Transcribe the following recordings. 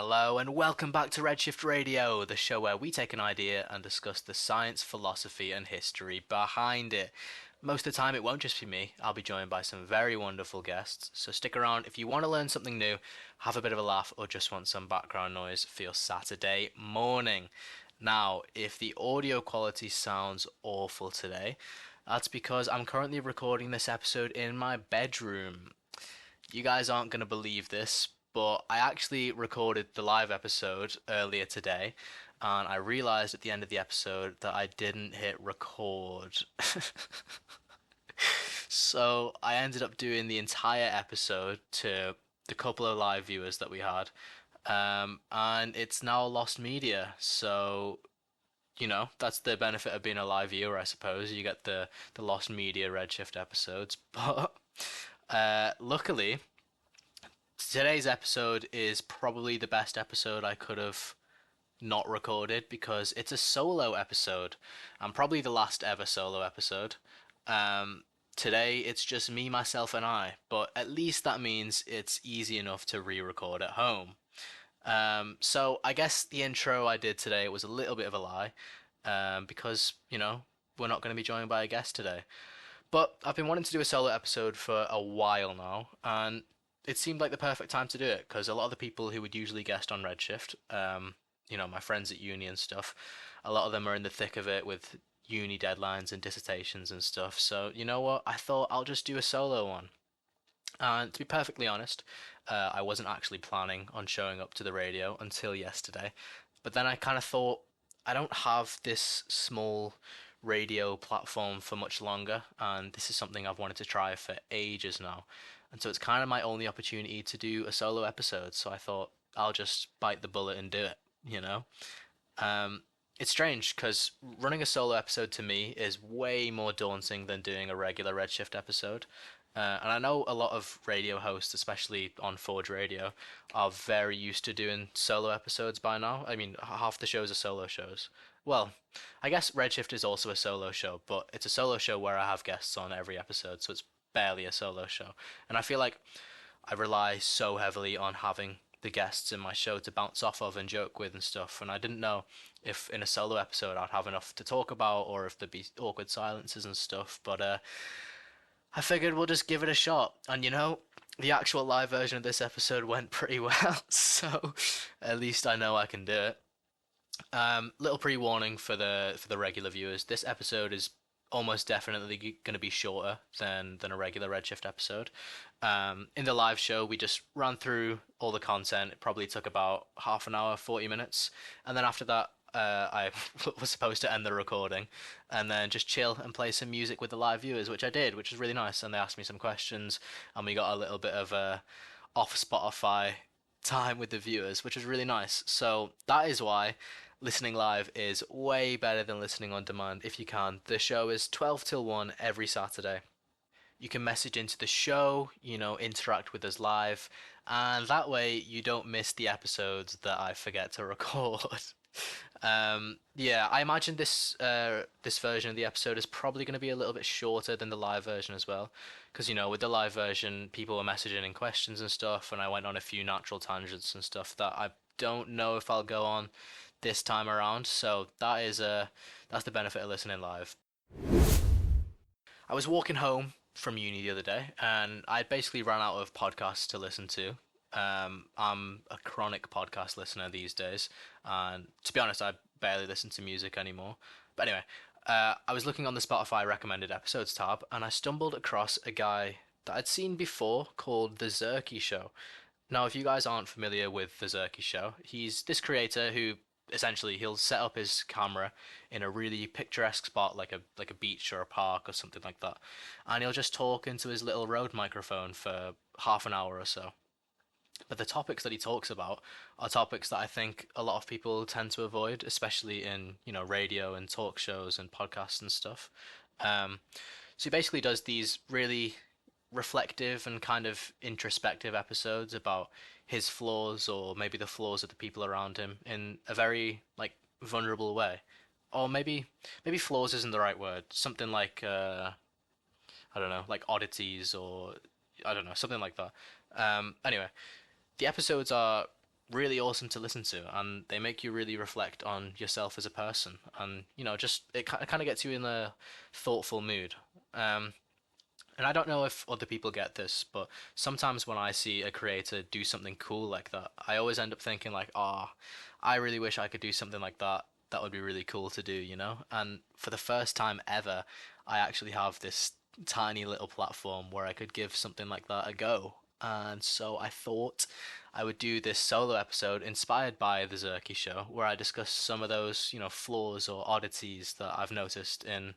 Hello and welcome back to Redshift Radio, the show where we take an idea and discuss the science, philosophy, and history behind it. Most of the time, it won't just be me. I'll be joined by some very wonderful guests. So stick around if you want to learn something new, have a bit of a laugh, or just want some background noise for your Saturday morning. Now, if the audio quality sounds awful today, that's because I'm currently recording this episode in my bedroom. You guys aren't going to believe this, but I actually recorded the live episode earlier today, and I realized at the end of the episode that I didn't hit record. So I ended up doing the entire episode to the couple of live viewers that we had, and it's now lost media. So that's the benefit of being a live viewer, I suppose. You get the lost media Redshift episodes, but luckily today's episode is probably the best episode I could have not recorded because it's a solo episode and probably the last ever solo episode. Today it's just me, myself, and I, but at least that means it's easy enough to re-record at home. So I guess the intro I did today was a little bit of a lie, because we're not going to be joined by a guest today. But I've been wanting to do a solo episode for a while now, and it seemed like the perfect time to do it because a lot of the people who would usually guest on Redshift, my friends at uni and stuff, a lot of them are in the thick of it with uni deadlines and dissertations and stuff. So you know what? I thought I'll just do a solo one. And to be perfectly honest, I wasn't actually planning on showing up to the radio until yesterday. But then I kind of thought I don't have this small radio platform for much longer, and this is something I've wanted to try for ages now. And so it's kind of my only opportunity to do a solo episode. So I thought I'll just bite the bullet and do it. Um, it's strange because running a solo episode to me is way more daunting than doing a regular Redshift episode. And I know a lot of radio hosts, especially on Forge Radio, are very used to doing solo episodes by now. I mean, half the shows are solo shows. Well, I guess Redshift is also a solo show, but it's a solo show where I have guests on every episode, so it's barely a solo show. And I feel like I rely so heavily on having the guests in my show to bounce off of and joke with and stuff. And I didn't know if in a solo episode I'd have enough to talk about or if there'd be awkward silences and stuff. But I figured we'll just give it a shot. And the actual live version of this episode went pretty well, so at least I know I can do it. Little pre-warning for the regular viewers. This episode is almost definitely going to be shorter than a regular Redshift episode. In the live show, we just ran through all the content. It probably took about half an hour, 40 minutes, and then after that, I was supposed to end the recording and then just chill and play some music with the live viewers, which I did, which was really nice. And they asked me some questions, and we got a little bit of off Spotify time with the viewers, which was really nice. So that is why listening live is way better than listening on demand if you can. The show is 12 till 1 every Saturday. You can message into the show, interact with us live, and that way you don't miss the episodes that I forget to record. Yeah, I imagine this version of the episode is probably going to be a little bit shorter than the live version as well, because with the live version, people were messaging in questions and stuff, and I went on a few natural tangents and stuff that I don't know if I'll go on this time around. So that's the benefit of listening live. I was walking home from uni the other day, and I basically ran out of podcasts to listen to. I'm a chronic podcast listener these days, and to be honest, I barely listen to music anymore. But anyway, I was looking on the Spotify recommended episodes tab, and I stumbled across a guy that I'd seen before called The Zerky Show. Now, if you guys aren't familiar with The Zerky Show, he's this creator who essentially he'll set up his camera in a really picturesque spot like a beach or a park or something like that, and he'll just talk into his little Rode microphone for half an hour or so. But the topics that he talks about are topics that I think a lot of people tend to avoid, especially in radio and talk shows and podcasts and stuff. So he basically does these really reflective and kind of introspective episodes about his flaws or maybe the flaws of the people around him in a very vulnerable way. Or maybe flaws isn't the right word. Something like I don't know, like oddities or I don't know, something like that. Anyway, the episodes are really awesome to listen to, and they make you really reflect on yourself as a person, and just it kind of gets you in a thoughtful mood. Um, and I don't know if other people get this, but sometimes when I see a creator do something cool like that, I always end up thinking like, "Ah, I really wish I could do something like that. That would be really cool to do, you know?" And for the first time ever, I actually have this tiny little platform where I could give something like that a go. And so I thought I would do this solo episode inspired by the Zerky show, where I discuss some of those, flaws or oddities that I've noticed in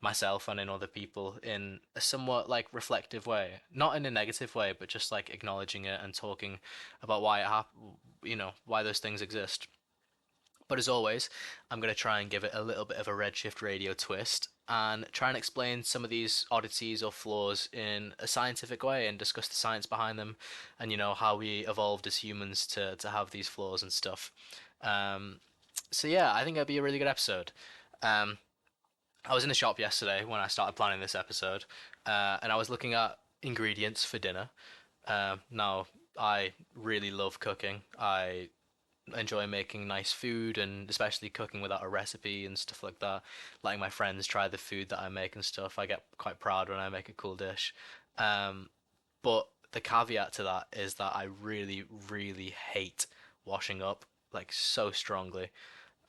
myself and in other people in a somewhat like reflective way, not in a negative way, but just like acknowledging it and talking about why it why those things exist. But as always, I'm going to try and give it a little bit of a Redshift Radio twist and try and explain some of these oddities or flaws in a scientific way and discuss the science behind them and how we evolved as humans to have these flaws and stuff. Um, so yeah, I think it'll be a really good episode. Um, I was in the shop yesterday when I started planning this episode, and I was looking at ingredients for dinner. Now, I really love cooking. I enjoy making nice food and especially cooking without a recipe and stuff like that. Letting my friends try the food that I make and stuff. I get quite proud when I make a cool dish. Um, but the caveat to that is that I really, really hate washing up like so strongly.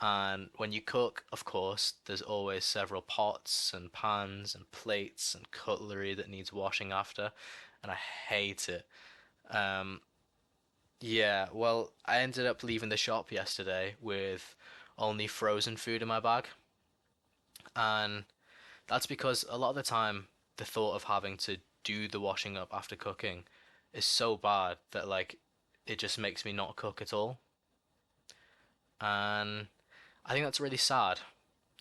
And when you cook, of course, there's always several pots and pans and plates and cutlery that needs washing after, and I hate it. Um, yeah, well, I ended up leaving the shop yesterday with only frozen food in my bag, and that's because a lot of the time the thought of having to do the washing up after cooking is so bad that like it just makes me not cook at all. And I think that's really sad,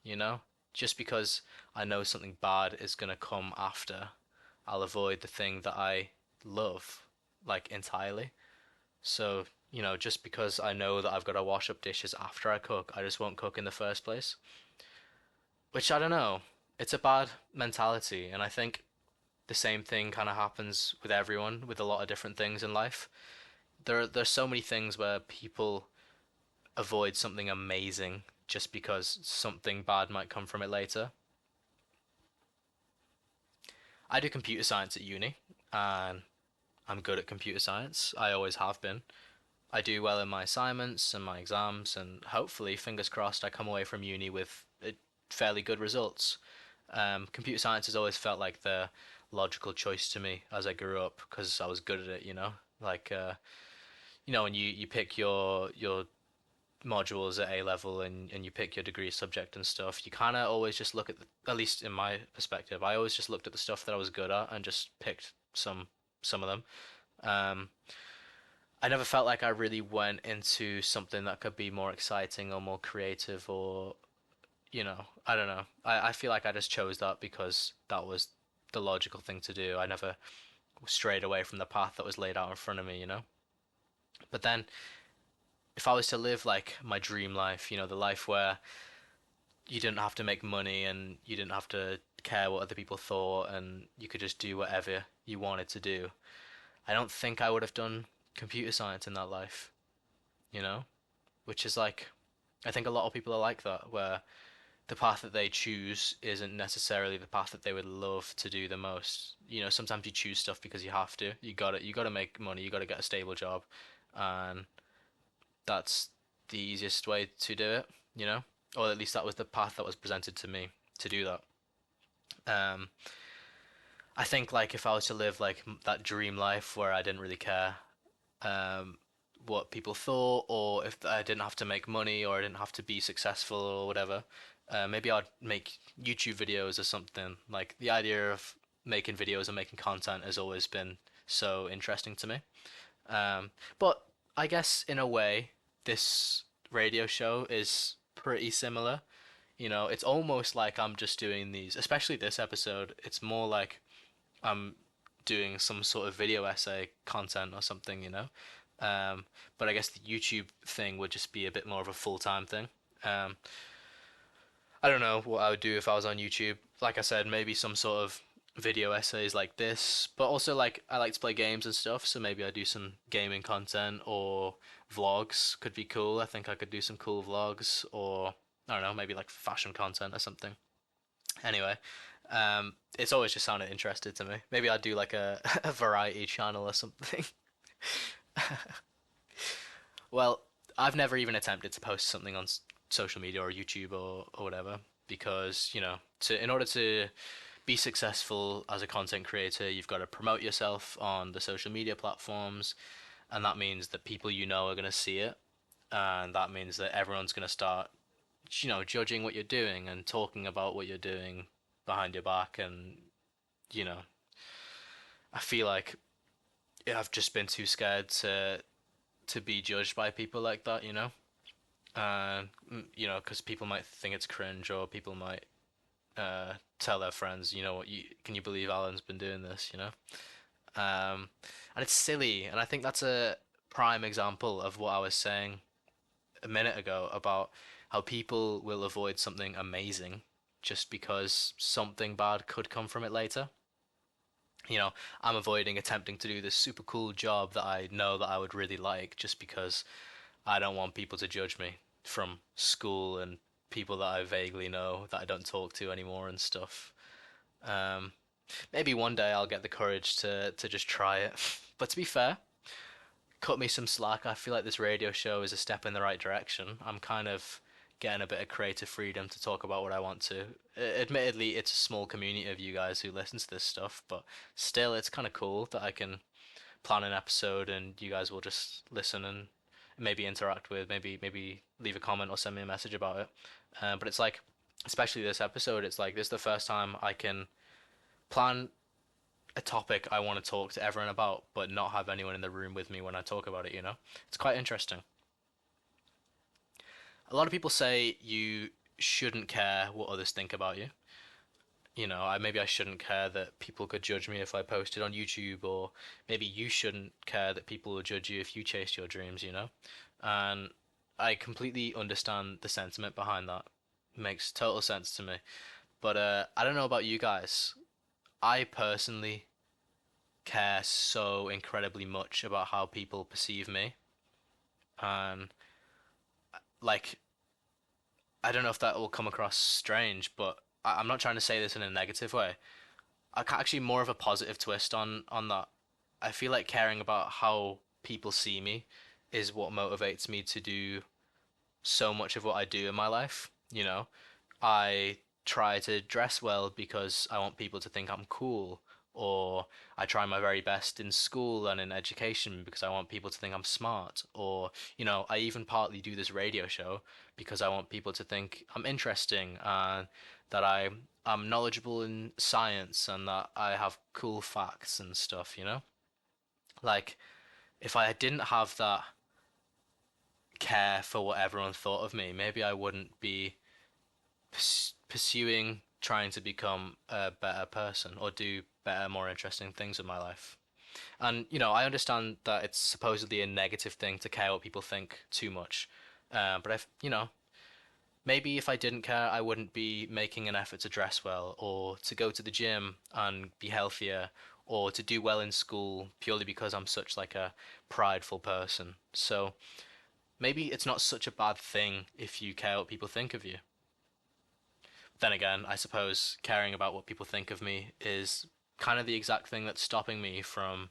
you know? Just because I know something bad is gonna come after, I'll avoid the thing that I love, like entirely. So, just because I know that I've got to wash up dishes after I cook, I just won't cook in the first place. Which I don't know. It's a bad mentality, and I think the same thing kind of happens with everyone with a lot of different things in life. There's so many things where people avoid something amazing just because something bad might come from it later. I do computer science at uni, and I'm good at computer science. I always have been. I do well in my assignments and my exams, and hopefully, fingers crossed, I come away from uni with fairly good results. Computer science has always felt like the logical choice to me as I grew up because I was good at it, Like, when you pick your modules at A level and you pick your degree subject and stuff, you kind of always just look at least in my perspective, I always just looked at the stuff that I was good at and just picked some of them. Um, I never felt like I really went into something that could be more exciting or more creative or, I don't know. I feel like I just chose that because that was the logical thing to do. I never strayed away from the path that was laid out in front of me. But then if I was to live like my dream life, the life where you didn't have to make money and you didn't have to care what other people thought and you could just do whatever you wanted to do, I don't think I would have done computer science in that life, you know? Which is like, I think a lot of people are like that, where the path that they choose isn't necessarily the path that they would love to do the most. Sometimes you choose stuff because you have to. You got to make money, you got to get a stable job, and that's the easiest way to do it, Or at least that was the path that was presented to me to do that. Um, I think like if I was to live like that dream life where I didn't really care um, what people thought, or if I didn't have to make money, or I didn't have to be successful, or whatever. Maybe I'd make YouTube videos or something. Like the idea of making videos and making content has always been so interesting to me. But I guess in a way, this radio show is pretty similar. It's almost like I'm just doing these, especially this episode. It's more like I'm doing some sort of video essay content or something, but I guess the YouTube thing would just be a bit more of a full-time thing. Um, I don't know what I would do if I was on YouTube. Like I said, maybe some sort of video essays like this, but also like I like to play games and stuff, so maybe I do some gaming content or vlogs could be cool. I think I could do some cool vlogs or I don't know, maybe like fashion content or something. Anyway, it's always just sounded interested to me. Maybe I'd do like a, a variety channel or something. Well, I've never even attempted to post something on social media or YouTube or whatever because, in order to be successful as a content creator, you've got to promote yourself on the social media platforms, and that means that people you know are going to see it, and that means that everyone's going to start, judging what you're doing and talking about what you're doing behind your back, and you know, I feel like I've just been too scared to be judged by people like that, because people might think it's cringe or people might tell their friends, what can you believe Alan's been doing this, and it's silly, and I think that's a prime example of what I was saying a minute ago about how people will avoid something amazing just because something bad could come from it later. You know, I'm avoiding attempting to do this super cool job that I know that I would really like just because I don't want people to judge me from school and people that I vaguely know that I don't talk to anymore and stuff. Um, Maybe one day I'll get the courage to just try it. But to be fair, cut me some slack. I feel like this radio show is a step in the right direction. I'm kind of getting a bit of creative freedom to talk about what I want to. Admittedly, it's a small community of you guys who listen to this stuff, but still, it's kind of cool that I can plan an episode and you guys will just listen and maybe interact with, maybe leave a comment or send me a message about it. But it's like, especially this episode, it's like this is the first time I can plan a topic I want to talk to everyone about, but not have anyone in the room with me when I talk about it. It's quite interesting. A lot of people say you shouldn't care what others think about you. Maybe I shouldn't care that people could judge me if I posted on YouTube, or maybe you shouldn't care that people will judge you if you chased your dreams. And I completely understand the sentiment behind that. It makes total sense to me. But I don't know about you guys. I personally care so incredibly much about how people perceive me, and like I don't know if that will come across strange, but I'm not trying to say this in a negative way. Actually more of a positive twist on that. I feel like caring about how people see me is what motivates me to do so much of what I do in my life. I try to dress well because I want people to think I'm cool, or I try my very best in school and in education because I want people to think I'm smart, or I even partly do this radio show because I want people to think I'm interesting and that I'm knowledgeable in science and that I have cool facts and stuff. Like if I didn't have that care for what everyone thought of me, maybe I wouldn't be pursuing trying to become a better person or do better, more interesting things in my life. And I understand that it's supposedly a negative thing to care what people think too much. But maybe if I didn't care, I wouldn't be making an effort to dress well or to go to the gym and be healthier or to do well in school purely because I'm such like a prideful person. So maybe it's not such a bad thing if you care what people think of you. Then again, I suppose caring about what people think of me is kind of the exact thing that's stopping me from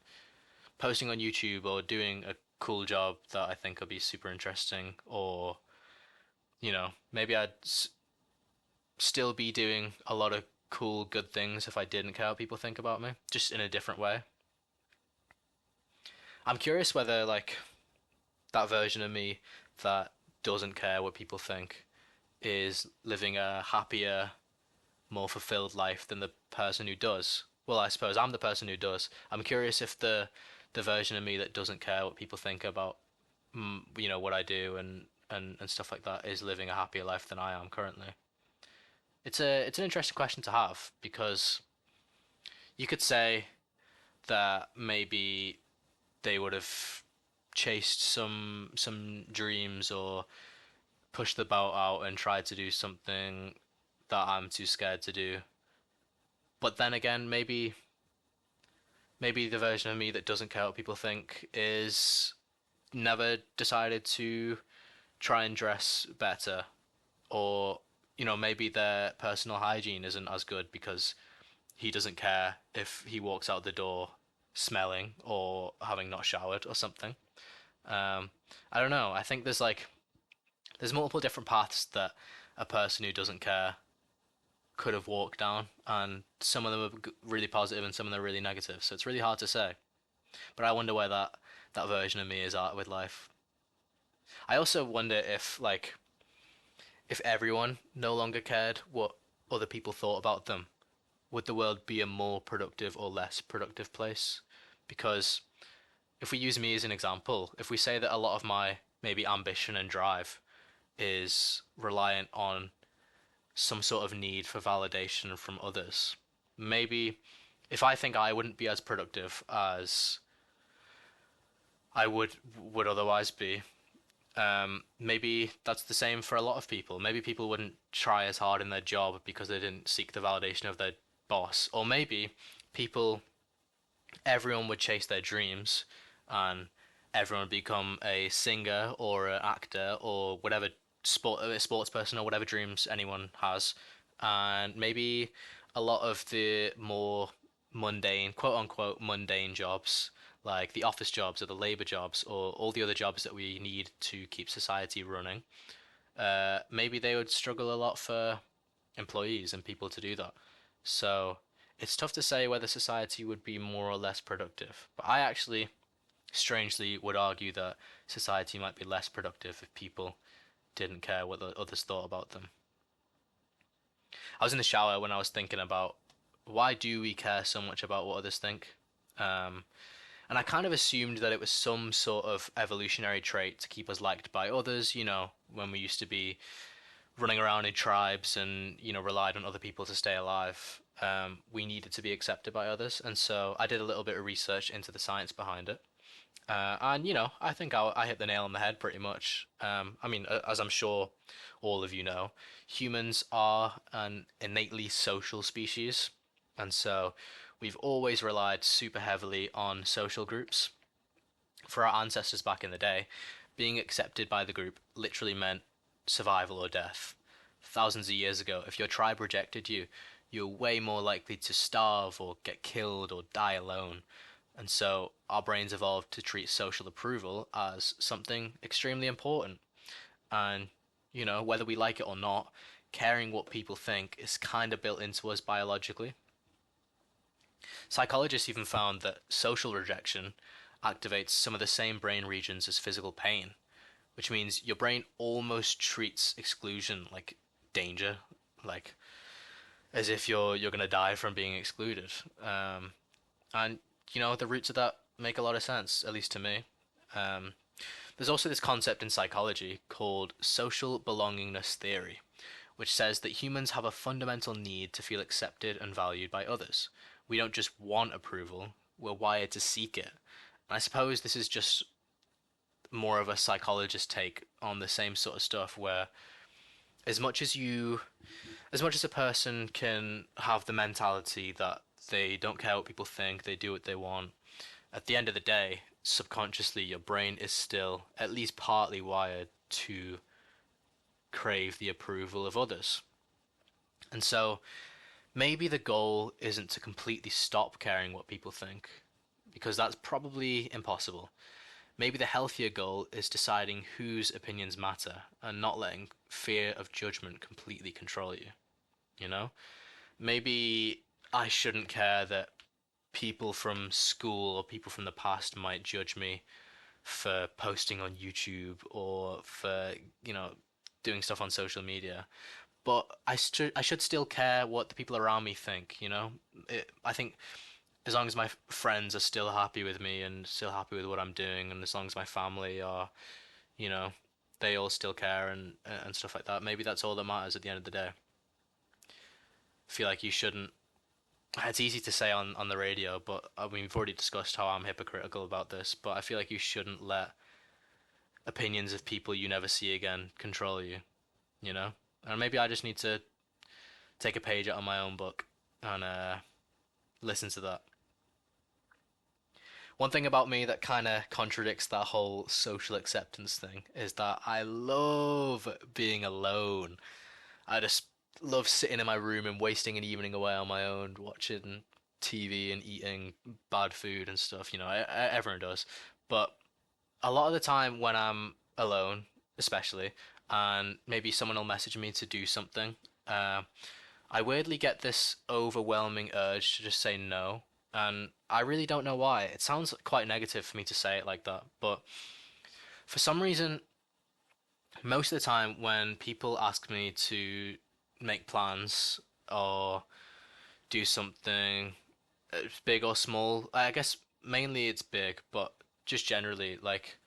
posting on YouTube or doing a cool job that I think will be super interesting, or maybe still be doing a lot of cool, good things if I didn't care what people think about me, just in a different way. I'm curious whether like that version of me that doesn't care what people think is living a happier, more fulfilled life than the person who does. Well, I suppose I'm the person who does. I'm curious if the version of me that doesn't care what people think about, what I do and stuff like that is living a happier life than I am currently. It's an interesting question to have because you could say that maybe they would have chased some dreams or pushed the boat out and tried to do something that I'm too scared to do. But then again, maybe the version of me that doesn't care what people think is never decided to try and dress better, or maybe their personal hygiene isn't as good because he doesn't care if he walks out the door smelling or having not showered or something. Um, I don't know. I think there's multiple different paths that a person who doesn't care could have walked down, and some of them are really positive and some of them are really negative. So it's really hard to say. But I wonder where that version of me is at with life. I also wonder if everyone no longer cared what other people thought about them, would the world be a more productive or less productive place? Because if we use me as an example, if we say that a lot of my maybe ambition and drive is reliant on some sort of need for validation from others, maybe if I think I wouldn't be as productive as I would otherwise be, maybe that's the same for a lot of people. Maybe people wouldn't try as hard in their job because they didn't seek the validation of their boss, or maybe people, everyone would chase their dreams, and everyone would become a singer or an actor or whatever sports person or whatever dreams anyone has, and maybe a lot of the more mundane, quote unquote, mundane jobs, like the office jobs or the labor jobs or all the other jobs that we need to keep society running, maybe they would struggle a lot for employees and people to do that. So it's tough to say whether society would be more or less productive. But I actually, strangely, would argue that society might be less productive if people didn't care what the others thought about them. I was in the shower when I was thinking about why do we care so much about what others think? Um, and I kind of assumed that it was some sort of evolutionary trait to keep us liked by others, when we used to be running around in tribes and relied on other people to stay alive. We needed to be accepted by others, and so I did a little bit of research into the science behind it. And I think I hit the nail on the head pretty much. I mean, as I'm sure all of you know, humans are an innately social species, and so we've always relied super heavily on social groups. For our ancestors back in the day, being accepted by the group literally meant survival or death. Thousands of years ago, if your tribe rejected you, you're way more likely to starve or get killed or die alone. And so our brains evolved to treat social approval as something extremely important. And, whether we like it or not, caring what people think is kind of built into us biologically. Psychologists even found that social rejection activates some of the same brain regions as physical pain, which means your brain almost treats exclusion like danger, like as if you're gonna die from being excluded. And the roots of that make a lot of sense, at least to me. Um, there's also this concept in psychology called social belongingness theory, which says that humans have a fundamental need to feel accepted and valued by others. We don't just want approval, we're wired to seek it. And I suppose this is just more of a psychologist take on the same sort of stuff where as much as you as much as a person can have the mentality that they don't care what people think, they do what they want, at the end of the day, subconsciously your brain is still at least partly wired to crave the approval of others. And so maybe the goal isn't to completely stop caring what people think, because that's probably impossible. Maybe the healthier goal is deciding whose opinions matter and not letting fear of judgment completely control you, you know? Maybe I shouldn't care that people from school or people from the past might judge me for posting on YouTube or for, doing stuff on social media. But I should still care what the people around me think. I think as long as my friends are still happy with me and still happy with what I'm doing, and as long as my family are, you know, they all still care and stuff like that, maybe that's all that matters at the end of the day. I feel like you shouldn't. It's easy to say on the radio, but I mean, we've already discussed how I'm hypocritical about this. But I feel like you shouldn't let opinions of people you never see again control you. You know, and maybe I just need to take a page out of my own book and Listen to that. One thing about me that kind of contradicts that whole social acceptance thing is that I love being alone. I just love sitting in my room and wasting an evening away on my own, watching TV and eating bad food and stuff. Everyone does. But a lot of the time when I'm alone, especially, and maybe someone will message me to do something, uh, I weirdly get this overwhelming urge to just say no. And I really don't know why. It sounds quite negative for me to say it like that, but for some reason, most of the time when people ask me to make plans or do something big or small, I guess mainly it's big, but just generally, like,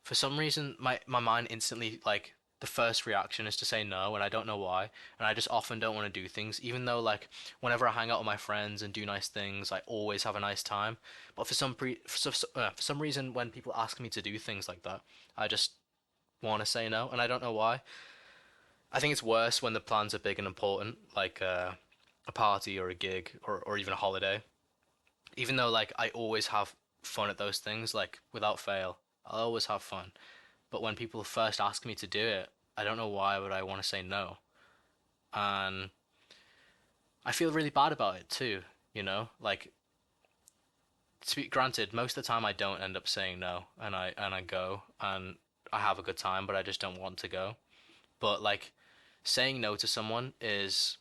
for some reason my mind instantly, like, the first reaction is to say no, and I don't know why. And I just often don't want to do things, even though, like, whenever I hang out with my friends and do nice things, I always have a nice time. But for some reason, when people ask me to do things like that, I just want to say no, and I don't know why. I think it's worse when the plans are big and important, like a party or a gig or even a holiday. Even though, like, I always have fun at those things, like, without fail, I'll always have fun. But when people first ask me to do it, I don't know why would I want to say no. And I feel really bad about it too, Like, to be granted, most of the time I don't end up saying no, and I go and I have a good time, but I just don't want to go. But, like, saying no to someone is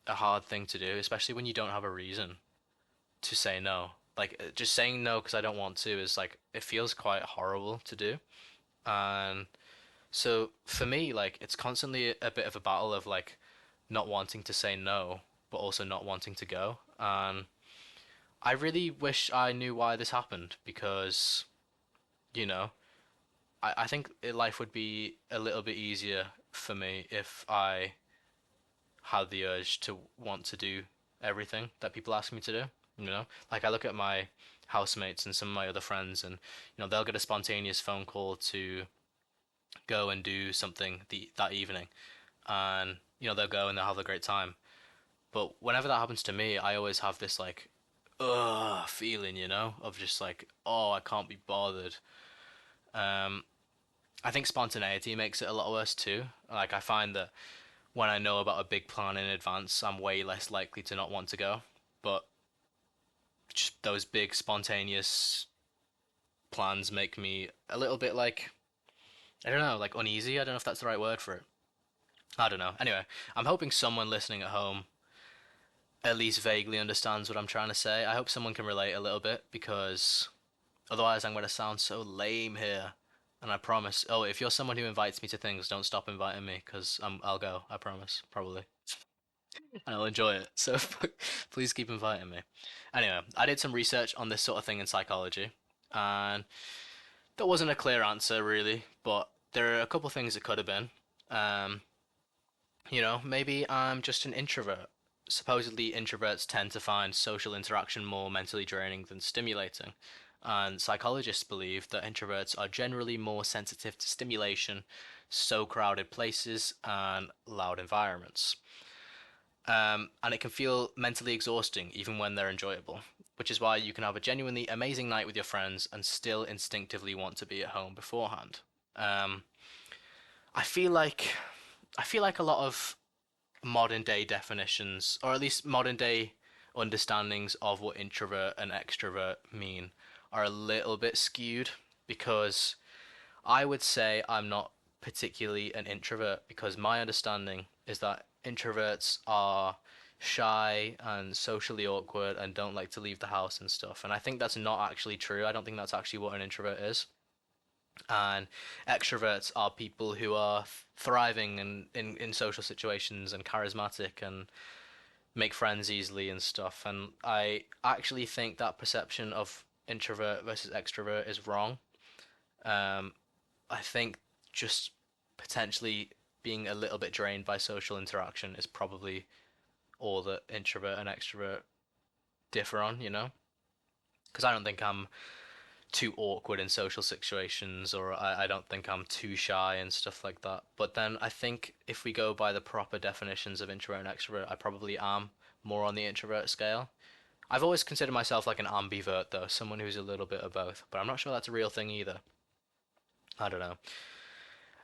a hard thing to do, especially when you don't have a reason to say no. Like, just saying no because I don't want to is, like, it feels quite horrible to do. And so for me, like, it's constantly a bit of a battle of, like, not wanting to say no, but also not wanting to go. And I really wish I knew why this happened because, you know, I think life would be a little bit easier for me if I had the urge to want to do everything that people ask me to do. Like, I look at my housemates and some of my other friends, and they'll get a spontaneous phone call to go and do something that evening, and they'll go and they'll have a great time. But whenever that happens to me, I always have this, like, ugh feeling, of just like, oh, I can't be bothered. Um, I think spontaneity makes it a lot worse too. Like, I find that when I know about a big plan in advance, I'm way less likely to not want to go. But just those big spontaneous plans make me a little bit, like, I don't know, like, uneasy. I don't know if that's the right word for it. I don't know. Anyway, I'm hoping someone listening at home at least vaguely understands what I'm trying to say. I hope someone can relate a little bit because otherwise I'm going to sound so lame here. And I promise. Oh, if you're someone who invites me to things, don't stop inviting me because I'll go. I promise. Probably. And I'll enjoy it. So please keep inviting me. Anyway, I did some research on this sort of thing in psychology, and there wasn't a clear answer really, but there are a couple things it could have been. Um, maybe I'm just an introvert. Supposedly, introverts tend to find social interaction more mentally draining than stimulating, and psychologists believe that introverts are generally more sensitive to stimulation, so crowded places, and loud environments. And it can feel mentally exhausting even when they're enjoyable, which is why you can have a genuinely amazing night with your friends and still instinctively want to be at home beforehand. Um, I feel like a lot of modern day definitions, or at least modern day understandings of what introvert and extrovert mean, are a little bit skewed because I would say I'm not particularly an introvert because my understanding is that introverts are shy and socially awkward and don't like to leave the house and stuff. And I think that's not actually true. I don't think that's actually what an introvert is. And extroverts are people who are thriving in social situations and charismatic and make friends easily and stuff. And I actually think that perception of introvert versus extrovert is wrong. Um, I think just potentially being a little bit drained by social interaction is probably all that introvert and extrovert differ on, Because I don't think I'm too awkward in social situations, or I don't think I'm too shy and stuff like that. But then I think if we go by the proper definitions of introvert and extrovert, I probably am more on the introvert scale. I've always considered myself like an ambivert though, someone who's a little bit of both, but I'm not sure that's a real thing either. I don't know.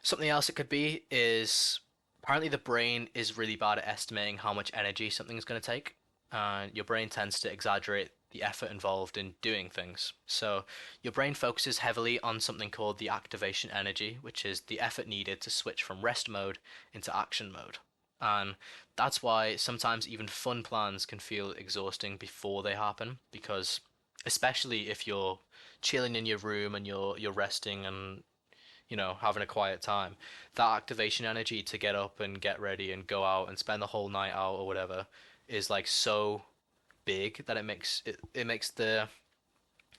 Something else it could be is apparently the brain is really bad at estimating how much energy something's going to take, and your brain tends to exaggerate the effort involved in doing things. So your brain focuses heavily on something called the activation energy, which is the effort needed to switch from rest mode into action mode. And that's why sometimes even fun plans can feel exhausting before they happen, because especially if you're chilling in your room and you're resting and having a quiet time. That activation energy to get up and get ready and go out and spend the whole night out or whatever is like so big that it makes the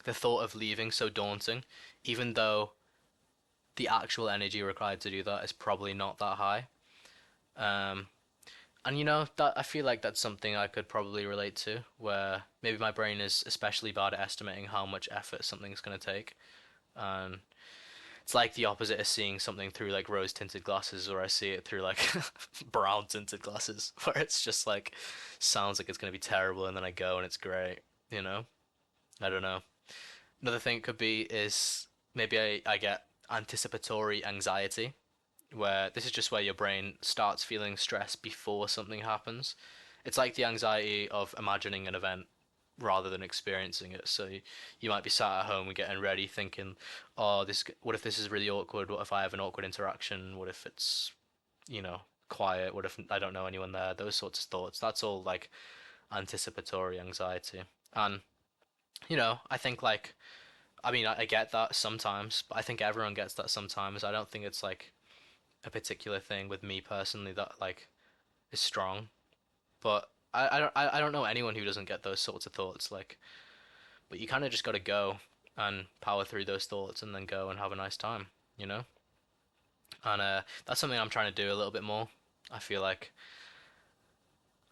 thought of leaving so daunting, even though the actual energy required to do that is probably not that high. Um, and that I feel like that's something I could probably relate to, where maybe my brain is especially bad at estimating how much effort something's going to take. And it's like the opposite of seeing something through like rose tinted glasses, or I see it through like brown tinted glasses, where it's just like sounds like it's gonna be terrible, and then I go and it's great. You know, I don't know. Another thing it could be is maybe I get anticipatory anxiety, where this is just where your brain starts feeling stress before something happens. It's like the anxiety of imagining an event rather than experiencing it. So you might be sat at home and getting ready, thinking, "Oh, this. What if this is really awkward? What if I have an awkward interaction? What if it's, quiet? What if I don't know anyone there?" Those sorts of thoughts. That's all like anticipatory anxiety. And I think like, I mean, I get that sometimes, but I think everyone gets that sometimes. I don't think it's like a particular thing with me personally that like is strong. But I don't know anyone who doesn't get those sorts of thoughts. Like, but you kind of just got to go and power through those thoughts and then go and have a nice time, you know? And that's something I'm trying to do a little bit more. I feel like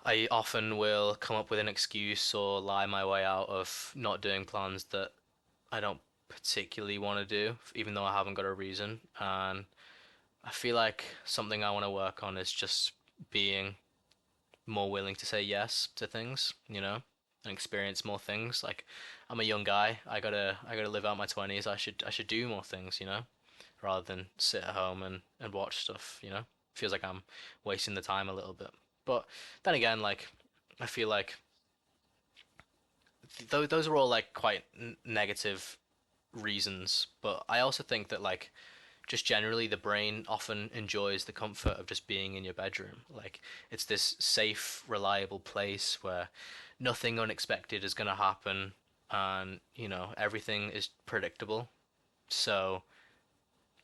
I often will come up with an excuse or lie my way out of not doing plans that I don't particularly want to do, even though I haven't got a reason. And I feel like something I want to work on is just being more willing to say yes to things, and experience more things. Like I'm a young guy, I gotta live out my 20s. I should do more things, rather than sit at home and watch stuff. Feels like I'm wasting the time a little bit. But then again, like I feel like those are all like quite negative reasons, but I also think that like just generally the brain often enjoys the comfort of just being in your bedroom. Like it's this safe, reliable place where nothing unexpected is going to happen and, everything is predictable. So,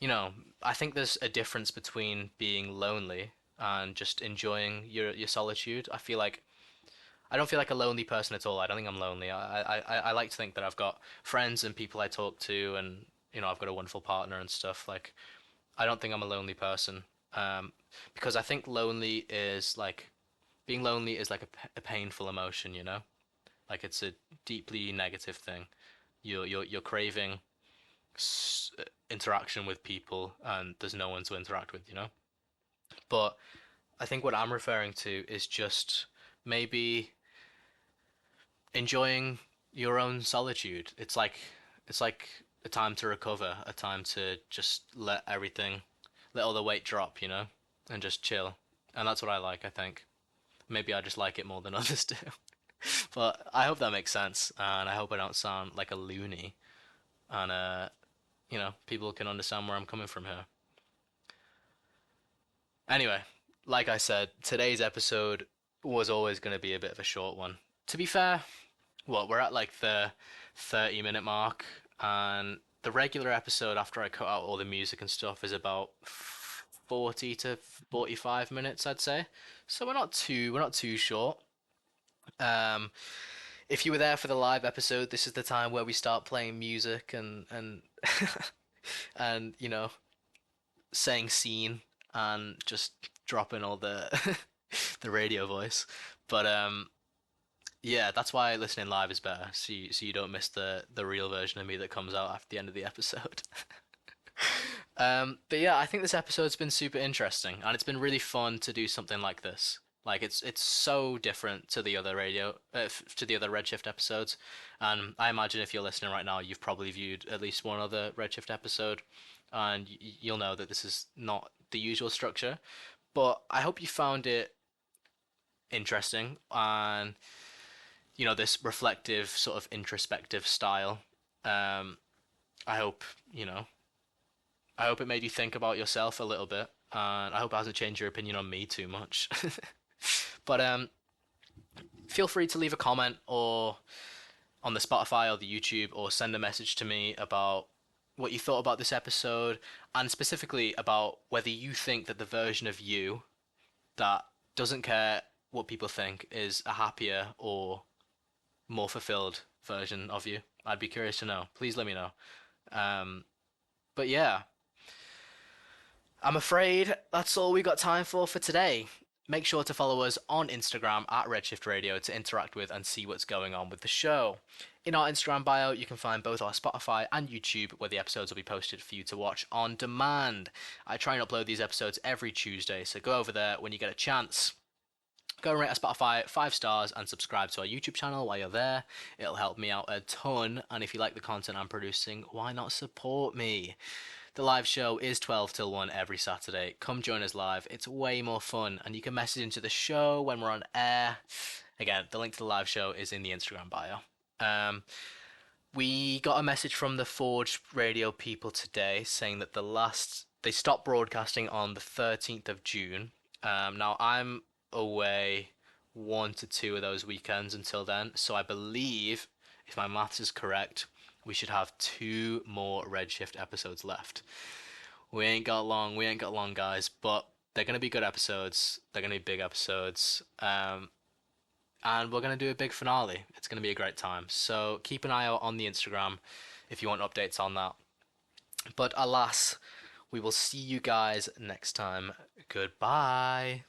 I think there's a difference between being lonely and just enjoying your solitude. I don't feel like a lonely person at all. I don't think I'm lonely. I like to think that I've got friends and people I talk to, and I've got a wonderful partner and stuff. Like I don't think I'm a lonely person. Because I think being lonely is like a painful emotion. Like it's a deeply negative thing. You're craving interaction with people, and there's no one to interact with. But I think what I'm referring to is just maybe enjoying your own solitude. It's like a time to recover, a time to just let all the weight drop, and just chill. And that's what I like, I think. Maybe I just like it more than others do. But I hope that makes sense, and I hope I don't sound like a loony, and people can understand where I'm coming from here. Anyway, like I said, today's episode was always going to be a bit of a short one. To be fair, we're at like the 30-minute mark, and the regular episode after I cut out all the music and stuff is about 40 to 45 minutes, I'd say. So we're not too short. Um, if you were there for the live episode, this is the time where we start playing music and and saying scene and just dropping all the the radio voice. But yeah, that's why listening live is better. So you don't miss the real version of me that comes out after the end of the episode. But yeah, I think this episode's been super interesting, and it's been really fun to do something like this. Like it's so different to the other to the other Redshift episodes, and I imagine if you're listening right now, you've probably viewed at least one other Redshift episode, and you'll know that this is not the usual structure. But I hope you found it interesting, and this reflective sort of introspective style. Um, I hope you know. I hope it made you think about yourself a little bit, and I hope it hasn't changed your opinion on me too much. But feel free to leave a comment or on the Spotify or the YouTube, or send a message to me about what you thought about this episode, and specifically about whether you think that the version of you that doesn't care what people think is a happier or more fulfilled version of you. I'd be curious to know. Please let me know. Um, but yeah, I'm afraid that's all we got time for today. Make sure to follow us on Instagram at Redshift Radio to interact with and see what's going on with the show. In our Instagram bio, you can find both our Spotify and YouTube, where the episodes will be posted for you to watch on demand. I try and upload these episodes every Tuesday, so go over there when you get a chance. Go and rate our Spotify 5 stars and subscribe to our YouTube channel while you're there. It'll help me out a ton, and if you like the content I'm producing, why not support me? The live show is 12 till 1 every Saturday. Come join us live. It's way more fun, and you can message into the show when we're on air. Again, the link to the live show is in the Instagram bio. We got a message from the Forge Radio people today saying that they stopped broadcasting on the 13th of June. Now I'm away 1 to 2 of those weekends until then, so I believe, if my maths is correct, we should have 2 more Redshift episodes left. We ain't got long, guys, but they're gonna be good episodes. They're gonna be big episodes. And we're gonna do a big finale. It's gonna be a great time. So keep an eye out on the Instagram if you want updates on that. But alas, we will see you guys next time. Goodbye.